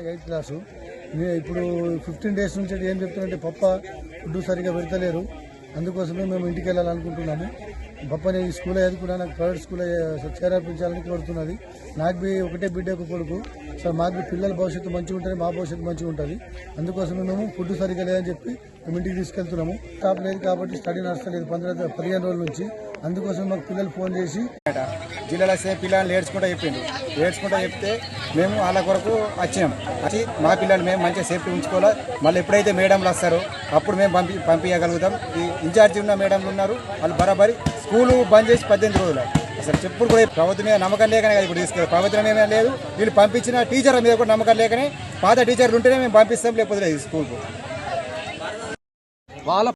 Eighth class ఇప్పుడు 15 days నుంచి ఏం చెప్తున్నారంటే పప్ప ఫుడ్ సరిగా పెడతలేరు. అందుకోసమే మేము ఇంటికి వెళ్ళాలనుకుంటున్నాము. పప్పని ఈ స్కూల్లో చదువుకున్నా నాకు ప్రైవేట్ స్కూల్లో చేర్పించాలని కోరుతున్నది. నాకు బి ఒకటే బిడ్డ ఒక కొడుకు సార్. మాకు పిల్లల భవిష్యత్తు మంచిగా ఉంటుంది, మా భవిష్యత్తు మంచిగా ఉంటుంది. అందుకోసమే మేము ఫుడ్ సరిగా లేదని చెప్పి మేము ఇంటికి తీసుకెళ్తున్నాము. స్టాప్ లేదు కాబట్టి స్టడీ నడుస్తలేదు 15 రోజుల నుంచి. అందుకోసం మాకు పిల్లలు ఫోన్ చేసి జిల్లాలో పిల్లల్ని ఏడ్చుకుంటూ చెప్తే మేము వాళ్ళ కొరకు వచ్చి మా పిల్లలు మేము మంచిగా సేఫ్టీ ఉంచుకోవాలి. మళ్ళీ ఎప్పుడైతే మేడంలు వస్తారో అప్పుడు మేము పంపించగలుగుతాం. ఈ ఇన్ఛార్జి ఉన్న మేడంలు ఉన్నారు, వాళ్ళు బరాబరి స్కూలు బంద్ చేసి 18 రోజులు. అసలు చెప్పుడు కూడా ప్రభుత్వం మీద నమ్మకం లేకనే కదా ఇప్పుడు తీసుకెళ్ళి. ప్రభుత్వం మీద లేదు, వీళ్ళు పంపించిన టీచర్ల మీద కూడా నమ్మకం లేకనే పాత టీచర్లు ఉంటేనే మేము పంపిస్తాం, లేకపోతే స్కూల్కు వాళ్ళ